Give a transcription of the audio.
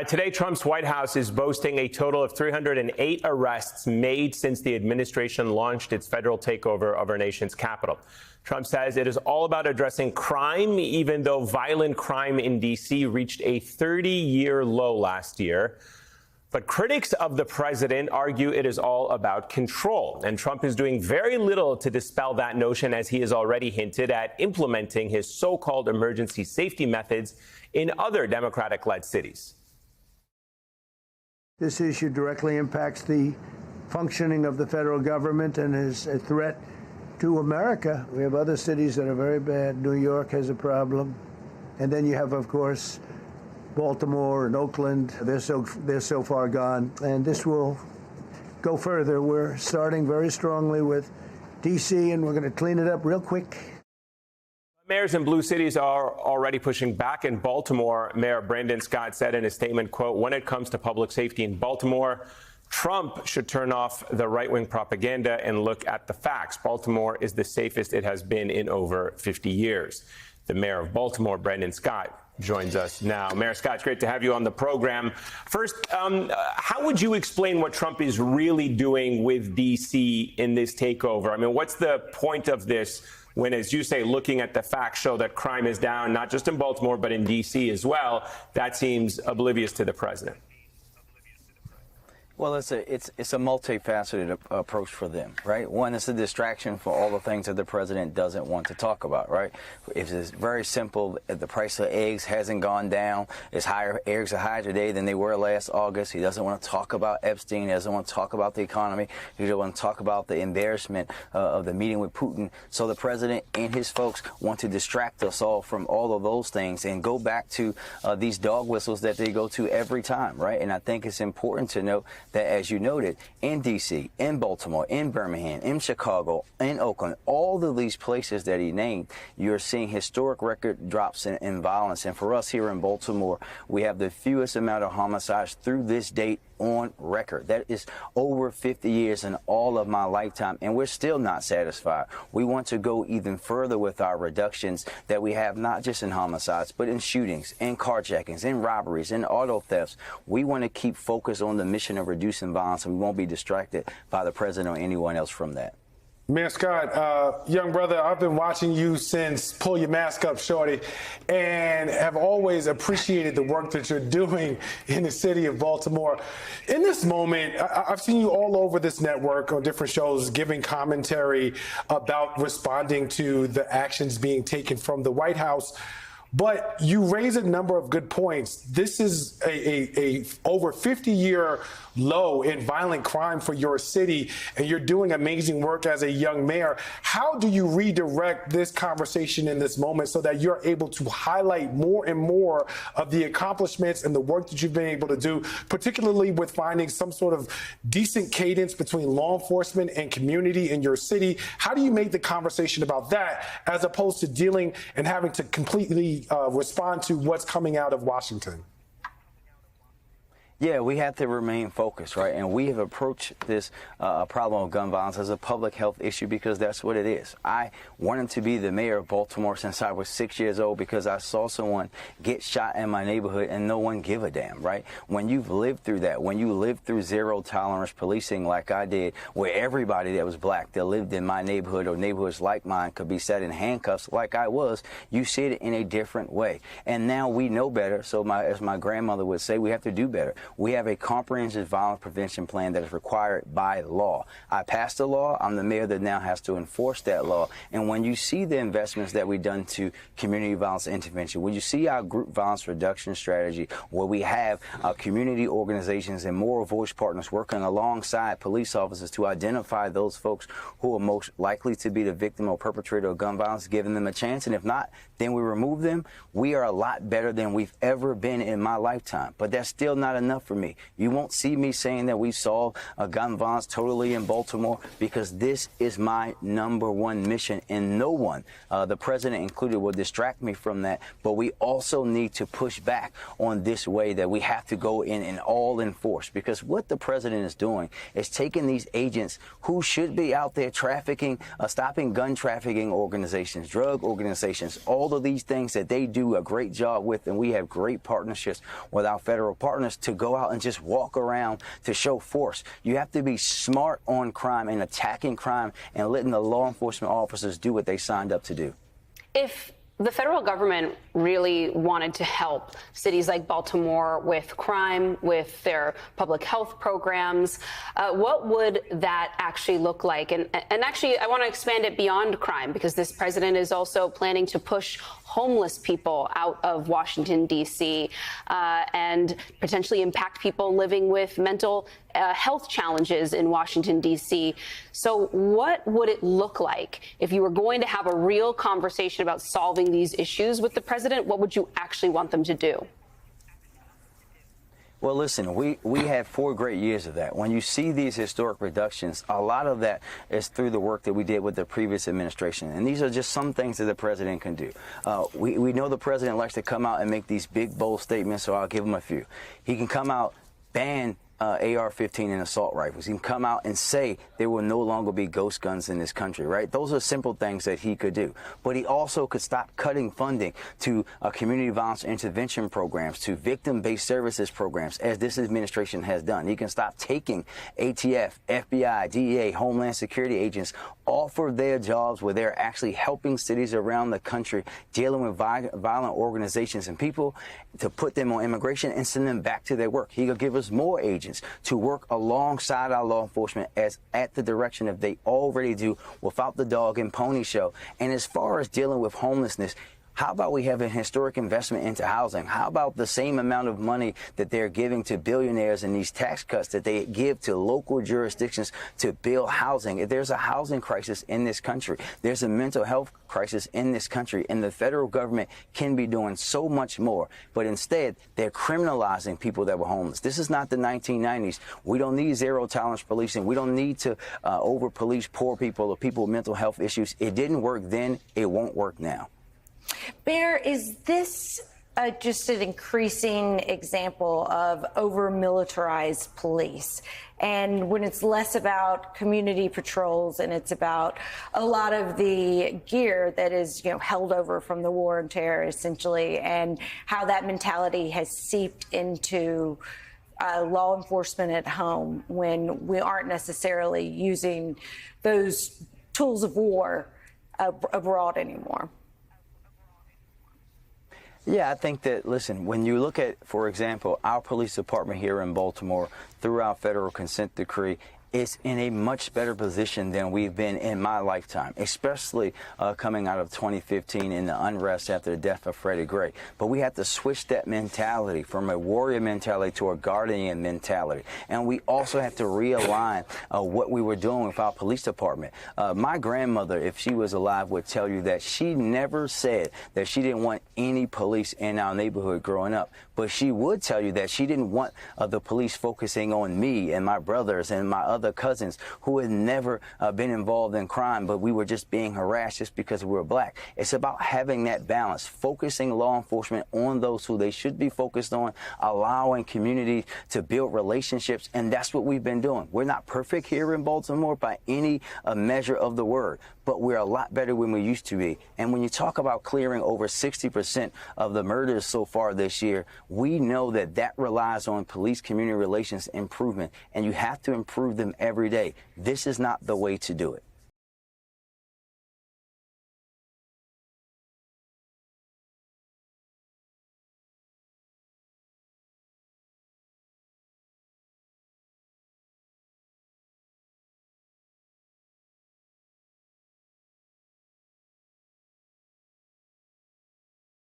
Today, Trump's White House is boasting a total of 308 arrests made since the administration launched its federal takeover of our nation's capital. Trump says it is all about addressing crime, even though violent crime in D.C. reached a 30-year low last year. But critics of the president argue it is all about control, and Trump is doing very little to dispel that notion, as he has already hinted at implementing his so-called emergency safety methods in other Democratic-led cities. This issue directly impacts the functioning of the federal government and is a threat to America. We have other cities that are very bad. New York has a problem. And then you have, of course, Baltimore and Oakland. They're so far gone. And this will go further. We're starting very strongly with D.C., and we're going to clean it up real quick. Mayors in blue cities are already pushing back. In Baltimore, Mayor Brandon Scott said in a statement, quote, "When it comes to public safety in Baltimore, Trump should turn off the right-wing propaganda and look at the facts. Baltimore is the safest it has been in over 50 years. The mayor of Baltimore, Brandon Scott, joins us now. Mayor Scott, it's great to have you on the program. First, how would you explain what Trump is really doing with D.C. in this takeover? I mean, what's the point of this when, as you say, looking at the facts show that crime is down, not just in Baltimore, but in D.C. as well? That seems oblivious to the president. Well, it's a multifaceted approach for them, right? One, it's a distraction for all the things that the president doesn't want to talk about, right? It's very simple. The price of eggs hasn't gone down. It's higher. Eggs are higher today than they were last August. He doesn't want to talk about Epstein. He doesn't want to talk about the economy. He doesn't want to talk about the embarrassment of the meeting with Putin. So the president and his folks want to distract us all from all of those things and go back to these dog whistles that they go to every time, right? And I think it's important to note that, as you noted, in D.C., in Baltimore, in Birmingham, in Chicago, in Oakland, all of these places that he named, you're seeing historic record drops in violence. And for us here in Baltimore, we have the fewest amount of homicides through this date on record. That is over 50 years in all of my lifetime, and we're still not satisfied. We want to go even further with our reductions that we have, not just in homicides, but in shootings, in carjackings, in robberies, in auto thefts. We want to keep focused on the mission of reducing violence, and we won't be distracted by the president or anyone else from that. Mayor Scott, young brother, I've been watching you since Pull Your Mask Up, Shorty, and have always appreciated the work that you're doing in the city of Baltimore. In this moment, I've seen you all over this network on different shows giving commentary about responding to the actions being taken from the White House. But you raise a number of good points. This is a over 50-year low in violent crime for your city, and you're doing amazing work as a young mayor. How do you redirect this conversation in this moment so that you're able to highlight more and more of the accomplishments and the work that you've been able to do, particularly with finding some sort of decent cadence between law enforcement and community in your city? How do you make the conversation about that as opposed to dealing and having to completely respond to what's coming out of Washington? Yeah, we have to remain focused, right? And we have approached this problem of gun violence as a public health issue because that's what it is. I wanted to be the mayor of Baltimore since I was 6 years old because I saw someone get shot in my neighborhood and no one give a damn, right? When you've lived through that, when you lived through zero tolerance policing like I did, where everybody that was black that lived in my neighborhood or neighborhoods like mine could be set in handcuffs like I was, you see it in a different way. And now we know better. So as my grandmother would say, we have to do better. We have a comprehensive violence prevention plan that is required by law. I passed the law. I'm the mayor that now has to enforce that law. And when you see the investments that we've done to community violence intervention, when you see our group violence reduction strategy, where we have community organizations and moral voice partners working alongside police officers to identify those folks who are most likely to be the victim or perpetrator of gun violence, giving them a chance, and if not, then we remove them, we are a lot better than we've ever been in my lifetime. But that's still not enough enough for me. You won't see me saying that we solved gun violence totally in Baltimore, because this is my #1 mission, and no one, the president included, will distract me from that. But we also need to push back on this way that we have to go in and all enforce, because what the president is doing is taking these agents who should be out there trafficking, stopping gun trafficking organizations, drug organizations, all of these things that they do a great job with, and we have great partnerships with our federal partners, to go out and just walk around to show force. You have to be smart on crime and attacking crime and letting the law enforcement officers do what they signed up to do. If the federal government really wanted to help cities like Baltimore with crime, with their public health programs, what would that actually look like? And actually, I want to expand it beyond crime, because this president is also planning to push homeless people out of Washington, D.C., and potentially impact people living with mental health challenges in Washington, D.C. So what would it look like if you were going to have a real conversation about solving these issues with the president? What would you actually want them to do? Well, listen, we had 4 great years of that. When you see these historic reductions, a lot of that is through the work that we did with the previous administration. And these are just some things that the president can do. We know the president likes to come out and make these big, bold statements, so I'll give him a few. He can come out, ban AR-15 and assault rifles. He can come out and say there will no longer be ghost guns in this country, right? Those are simple things that he could do. But he also could stop cutting funding to community violence intervention programs, to victim-based services programs, as this administration has done. He can stop taking ATF, FBI, DEA, Homeland Security agents off of their jobs where they're actually helping cities around the country dealing with violent organizations and people, to put them on immigration and send them back to their work. He could give us more agents to work alongside our law enforcement as at the direction that they already do, without the dog and pony show. And as far as dealing with homelessness, how about we have a historic investment into housing? How about the same amount of money that they're giving to billionaires and these tax cuts that they give to local jurisdictions to build housing? There's a housing crisis in this country. There's a mental health crisis in this country, and the federal government can be doing so much more. But instead, they're criminalizing people that were homeless. This is not the 1990s. We don't need zero tolerance policing. We don't need to over-police poor people or people with mental health issues. It didn't work then. It won't work now. Mayor, is this just an increasing example of over-militarized police? And when it's less about community patrols and it's about a lot of the gear that is, held over from the war on terror, essentially, and how that mentality has seeped into law enforcement at home when we aren't necessarily using those tools of war abroad anymore? Yeah, I think that, listen, when you look at, for example, our police department here in Baltimore, through our federal consent decree, is in a much better position than we've been in my lifetime, especially coming out of 2015 in the unrest after the death of Freddie Gray. But we have to switch that mentality from a warrior mentality to a guardian mentality. And we also have to realign what we were doing with our police department. My grandmother, if she was alive, would tell you that she never said that she didn't want any police in our neighborhood growing up. But she would tell you that she didn't want the police focusing on me and my brothers and my other cousins who had never been involved in crime, but we were just being harassed just because we were black. It's about having that balance, focusing law enforcement on those who they should be focused on, allowing communities to build relationships, and that's what we've been doing. We're not perfect here in Baltimore by any measure of the word, but we're a lot better than we used to be. And when you talk about clearing over 60% of the murders so far this year, we know that that relies on police-community relations improvement, and you have to improve them every day. This is not the way to do it.